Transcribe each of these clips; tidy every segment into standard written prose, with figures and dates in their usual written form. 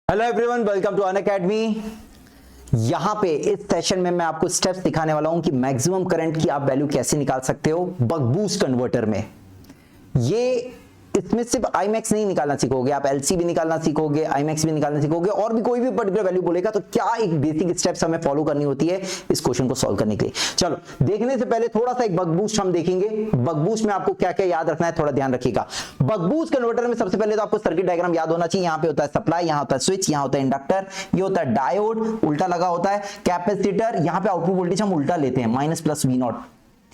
Hello everyone, welcome to Unacademy. यहां पे इस सेशन में मैं आपको स्टेप्स दिखाने वाला हूं कि मैक्सिमम करंट की आप वैल्यू कैसे निकाल सकते हो बक बूस्ट कन्वर्टर में। ये इसमें सिर्फ आईमैक्स नहीं निकालना सीखोगे, आप एलसी भी निकालना सीखोगे, आईमैक्स भी निकालना सीखोगे, और भी कोई भी पर्टिकुलर वैल्यू बोलेगा तो क्या एक बेसिक स्टेप्स हमें फॉलो करनी होती है इस क्वेश्चन को सॉल्व करने के लिए। चलो देखने से पहले थोड़ा सा एक बक बूस्ट हम देखेंगे। बक बूस्ट में आपको क्या क्या याद रखना है, थोड़ा ध्यान रखिएगा। बक बूस्ट कन्वर्टर में सबसे पहले तो आपको सर्किट डायग्राम याद होना चाहिए। यहाँ पे होता है सप्लाई, यहाँ होता है स्विच, यहाँ होता है इंडक्टर, ये होता है डायोड, उल्टा लगा होता है कैपेसिटर। यहाँ पे आउटपुट वोल्टेज हम उल्टा लेते हैं, माइनस प्लस वी नॉट।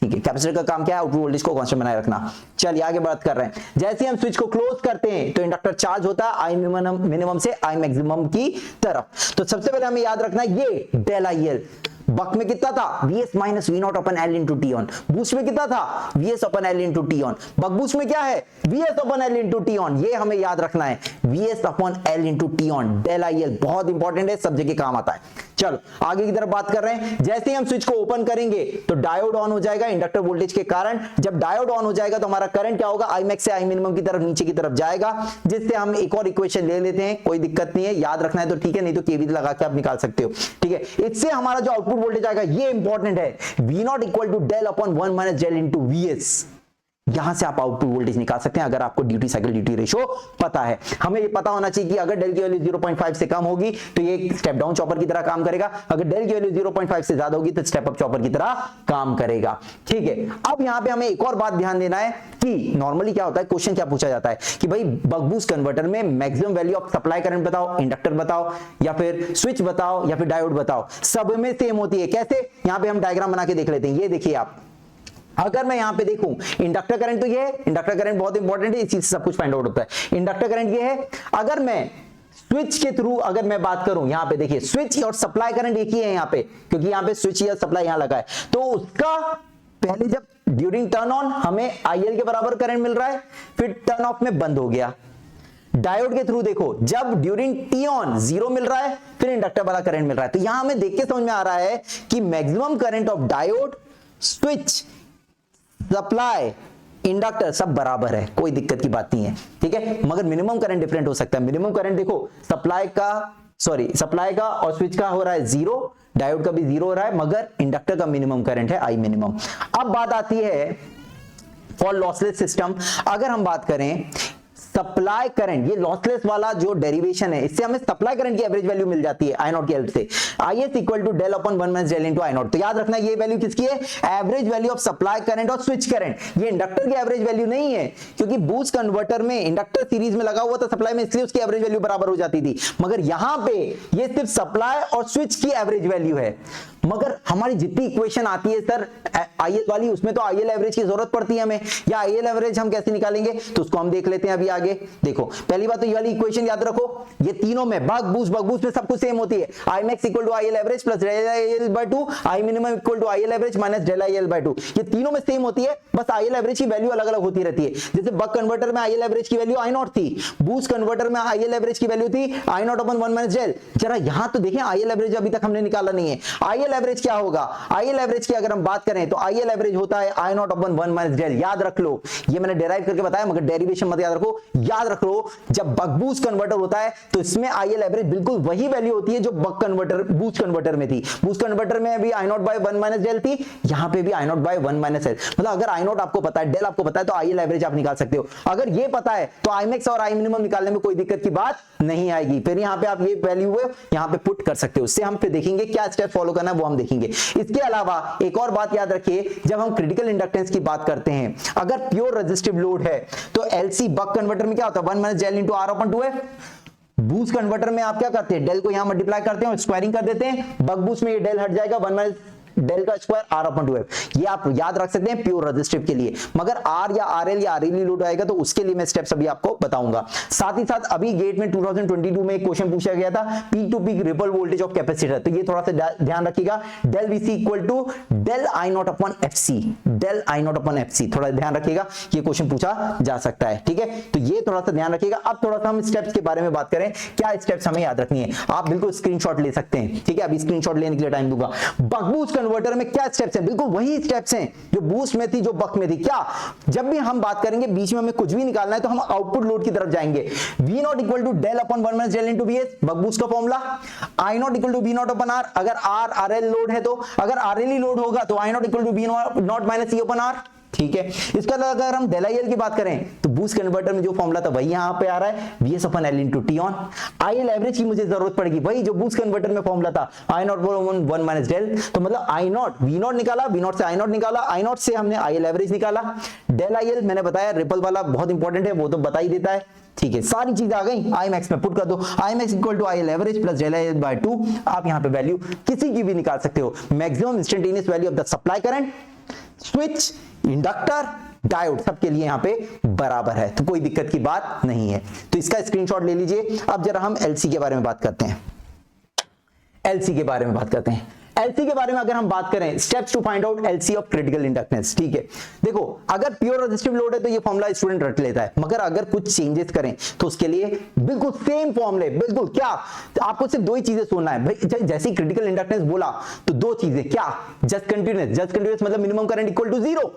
ठीक है, कैपेसिटर का काम क्या है, आउटपुट वोल्टेज को कांस्टेंट बनाए रखना। चलिए आगे बात कर रहे हैं। जैसे हम स्विच को क्लोज करते हैं तो इंडक्टर चार्ज होता है आई मिनिमम से आई मैक्सिमम की तरफ। तो सबसे पहले हमें याद रखना है ये डेल आई एल। बक में कितना था, Vs minus V not upon L into T on. Boost में कितना था, Vs upon L into T on. Buck boost में क्या है, Vs upon L into T on. ये हमें याद रखना है, Vs upon L into T on. Del I L बहुत इंपॉर्टेंट है, सब जगह काम आता है। चलो आगे की तरफ बात कर रहे हैं। जैसे ही हम स्विच को ओपन करेंगे तो डायोड ऑन हो जाएगा इंडक्टर वोल्टेज के कारण। जब डायोड ऑन हो जाएगा तो हमारा करंट क्या होगा, आई मैक्स से आई मिनिमम की तरफ नीचे की तरफ जाएगा, जिससे हम एक और इक्वेशन ले लेते हैं। कोई दिक्कत नहीं है, याद रखना है तो ठीक है, नहीं तो केवी लगा के आप निकाल सकते हो। ठीक है, इससे हमारा जो आउटपुट वोल्टेज आएगा ये इंपॉर्टेंट है, V not equal to del upon 1 minus del into VS. यहां से आप आउटपुट वोल्टेज निकाल सकते हैं अगर आपको ड्यूटी साइकिल ड्यूटी रेशो पता है। हमें ये पता होना चाहिए कि अगर डेल की वैल्यू 0.5 से कम होगी तो ये स्टेप डाउन चॉपर की तरह काम करेगा, अगर डेल की वैल्यू 0.5 से ज्यादा होगी तो स्टेप अप चॉपर की तरह काम करेगा। ठीक है, अब यहां पे हमें एक और बात ध्यान देना है कि नॉर्मली क्या होता है, क्वेश्चन क्या पूछा जाता है कि भाई बक बूस्ट कन्वर्टर में maximum value of supply current बताओ, इंडक्टर बताओ, या फिर स्विच बताओ, या फिर डायोड बताओ। सब में सेम होती है। कैसे, यहां पे हम डायग्राम बना के देख लेते हैं। ये देखिए आप, अगर मैं यहां पे देखूं इंडक्टर करंट, तो ये है इंडक्टर करंट बहुत इंपॉर्टेंट है, इसी से सब कुछ फाइंड आउट होता है। इंडक्टर करंट ये है। अगर मैं स्विच के थ्रू अगर मैं बात करूं, यहां पे देखिए स्विच और सप्लाई करंट एक ही है यहां पे, क्योंकि यहां पे स्विच या सप्लाई यहां लगा है, तो उसका पहले जब ड्यूरिंग टर्न ऑन हमें आईएल के बराबर करंट मिल रहा है, फिर टर्न ऑफ में बंद हो गया। डायोड के थ्रू देखो, जब ड्यूरिंग टी ऑन 0 मिल रहा है, फिर इंडक्टर वाला करंट मिल रहा है। तो यहां हमें देख के समझ में आ रहा है कि maximum current of diode, switch, supply, inductor सब बराबर है, कोई दिक्कत की बात नहीं है। ठीक है, मगर मिनिमम करंट डिफरेंट हो सकता है। मिनिमम करंट देखो, सप्लाई का और स्विच का हो रहा है 0, डायोड का भी 0 हो रहा है, मगर इंडक्टर का मिनिमम करंट है आई मिनिमम। अब बात आती है फॉर लॉसलेस सिस्टम। अगर हम बात करें सप्लाई करंट, ये लॉसलेस वाला जो डेरिवेशन है, इससे हमें सप्लाई करंट की एवरेज वैल्यू मिल जाती है आई नॉट की हेल्प से। IS equal to del upon 1 minus del into I not. तो याद रखना ये वैल्यू किसकी है, average value of supply current और स्विच करंट। ये इंडक्टर की एवरेज वैल्यू नहीं है, क्योंकि बूस्ट कन्वर्टर में इंडक्टर सीरीज में लगा हुआ था सप्लाई में, इसलिए उसकी एवरेज वैल्यू बराबर हो जाती थी। मगर यहां पे ये सिर्फ सप्लाई और स्विच की एवरेज वैल्यू है। मगर हमारी जितनी इक्वेशन आती है सर आईएल वाली, उसमें तो आईएल एवरेज की जरूरत पड़ती है हमें, या आईएल एवरेज हम कैसे निकालेंगे तो उसको हम देख लेते हैं अभी आगे। देखो पहली बात तो ये वाली इक्वेशन याद रखो, ये तीनों में बक बूस्ट में सब कुछ सेम होती है। I max equal to IL average plus del IL by 2, I minimum equal to IL average minus del IL by 2। ये तीनों में सेम होती है, बस आईएल एवरेज की वैल्यू अलग अलग होती रहती है। जैसे बक कन्वर्टर में आईएल एवरेज की वैल्यू आई नॉट थी, बूस्ट कन्वर्टर में आईएल एवरेज की वैल्यू थी आई नॉट अपॉन 1 माइनस डेल। जरा यहां तो देखें, आईएल एवरेज अभी तक हमने निकाला नहीं है। आईएल एवरेज क्या होगा, आईएल एवरेज की अगर हम बात करें तो आईएल एवरेज होता है I not upon 1 minus del. याद रख लो, ये मैंने डेराइव करके बताया, मगर डेरिवेशन मत याद रखो। याद रख लो, जब बक बूस्ट कन्वर्टर होता है तो इसमें आईएल एवरेज बिल्कुल वही वैल्यू होती है जो बक कन्वर्टर बूस्ट कन्वर्टर में थी। बूस्ट कन्वर्टर में भी आई नॉट बाय 1 माइनस डेल थी, यहां पे भी आई नॉट बाय 1 माइनस डेल। मतलब अगर आई नॉट आपको पता है, डेल आपको पता है, तो आईएल एवरेज आप निकाल सकते हो। अगर ये पता है तो आई मैक्स और आई मिनिमम निकालने में कोई दिक्कत की बात नहीं आएगी। फिर यहां पे आप ये वैल्यू यहां पे पुट कर सकते हो। उससे हम फिर देखेंगे क्या स्टेप फॉलो करना है, वो हम देखेंगे। इसके अलावा एक और बात याद रखिए, जब हम क्रिटिकल इंडक्टेंस की बात करते हैं, अगर प्योर रेजिस्टिव लोड है तो एलसी बक कन्वर्टर में क्या होता है, 1 minus del into R upon 2f। Boost converter में आप क्या करते हैं, डेल को यहां मल्टीप्लाई करते हैं और स्क्वायरिंग कर देते हैं। बक बूस्ट में ये डेल हट जाएगा, 1 माइनस डेल का स्क्वायर आर अपॉन 2f। ये आप याद रख सकते हैं प्योर रेजिस्टिव के लिए। मगर आर या आरएल या आरएलई लोड आएगा तो उसके लिए मैं स्टेप्स अभी आपको बताऊंगा। साथ ही साथ अभी गेट में 2022 में एक क्वेश्चन पूछा गया था, peak to peak ripple voltage of capacitor. तो ये थोड़ा सा ध्यान रखिएगा, del VC equal to del I not upon FC, del I not upon FC, थोड़ा ध्यान रखिएगा, ये क्वेश्चन पूछा जा सकता है। ठीक है, तो ये थोड़ा सा ध्यान रखिएगा। अब थोड़ा सा हम स्टेप्स के बारे में बात करें, क्या स्टेप्स हमें याद रखनी है। आप बिल्कुल स्क्रीनशॉट ले सकते हैं, ठीक है, अभी स्क्रीनशॉट लेने के लिए टाइम दूंगा। बक बूस्ट कन्वर्टर में क्या स्टेप्स हैं? बिल्कुल वही स्टेप्स हैं जो बूस्ट में थी, जो बक में थी। क्या? जब भी हम बात करेंगे बीच में हमें कुछ भी निकालना है तो हम आउटपुट लोड की तरफ जाएंगे। V not equal to del upon 1 minus del into VS, buck boost का formula. I not equal to V not upon R, अगर R RL लोड है तो, अगर RL ही लोड होगा तो I not equal to V not minus E upon R। ठीक है, इसका अगर हम डेल IL की बात करें तो बूस्ट कन्वर्टर में जो फॉर्मूला था वही यहां पे आ रहा है, VS upon L into T on. IL average की मुझे जरूरत पड़ेगी, वही जो बूस्ट कन्वर्टर में फॉर्मूला था, I नॉट 1 माइनस डेल, तो मतलब I नॉट V नॉट निकाला, V नॉट से I नॉट निकाला, I नॉट से हमने IL एवरेज निकाला। डेल IL मैंने बताया रिपल वाला बहुत इंपॉर्टेंट है, वो तो बता ही देता है। ठीक है, सारी चीजें आ गई, आई मैक्स में पुट कर दो, I max equal to IL average plus del IL by 2। आप यहां पे वैल्यू किसी की भी निकाल सकते हो, maximum instantaneous value of the supply current, switch, inductor, diode सबके लिए यहां पे बराबर है, तो कोई दिक्कत की बात नहीं है। तो इसका स्क्रीनशॉट ले लीजिए। अब जरा हम LC के बारे में बात करते हैं। LC के बारे में बात करते हैं। LC के बारे में अगर हम बात करें, steps to find out LC of critical inductance. ठीक है, देखो अगर प्योर रेजिस्टिव लोड है तो ये फॉर्मूला स्टूडेंट रट लेता है, मगर अगर कुछ चेंजेस करें तो उसके लिए बिल्कुल सेम फॉर्मूले, बिल्कुल क्या आपको सिर्फ दो ही चीजें सुनना है भाई। जैसे क्रिटिकल इंडक्टेंस बोला तो दो चीजें, क्या? जस्ट कंटीन्यूअस मतलब minimum current equal to 0,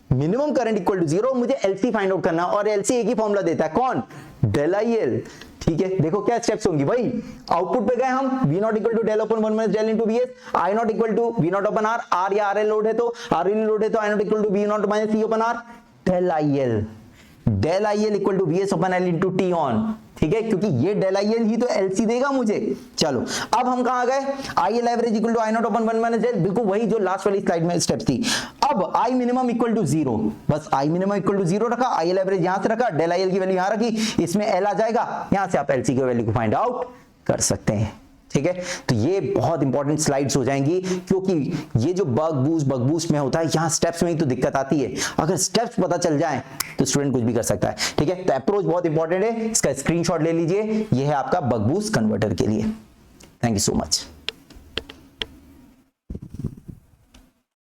minimum current equal to 0। मुझे LC फाइंड आउट करना, और LC एक ही फॉर्मूला देता है, कौन? Del IL। ठीक है, देखो क्या स्टेप्स होंगी भाई। आउटपुट पे गए हम, V not equal to del upon 1 minus del into VS, I not equal to V not upon R, R या RL लोड है तो RL लोड है तो I not equal to V not minus E upon R, del IL equal to VS upon L into T on. ठीक है, क्योंकि ये del IL ही तो LC देगा मुझे। चलो अब हम कहां गए? IL average equal to I not upon 1 minus del, बिल्कुल वही जो लास्ट वाली स्लाइड में स्टेप्स थी। अब I मिनिमम इक्वल टू 0, बस I मिनिमम इक्वल टू 0 रखा, IL एवरेज यहां से रखा, डेल IL की वैल्यू यहां रखी, इसमें L आ जाएगा, यहां से आप LC की वैल्यू को फाइंड आउट कर सकते हैं। ठीक है, तो ये बहुत इंपॉर्टेंट स्लाइड्स हो जाएंगी, क्योंकि ये जो बक बूस्ट में होता है, यहां स्टेप्स में ही तो दिक्कत आती है। अगर स्टेप्स पता चल जाए तो स्टूडेंट कुछ भी कर सकता है। ठीक है, तो अप्रोच बहुत इंपॉर्टेंट है, इसका स्क्रीनशॉट ले लीजिए, ये है आपका बक बूस्ट कन्वर्टर के लिए। Thank you so much.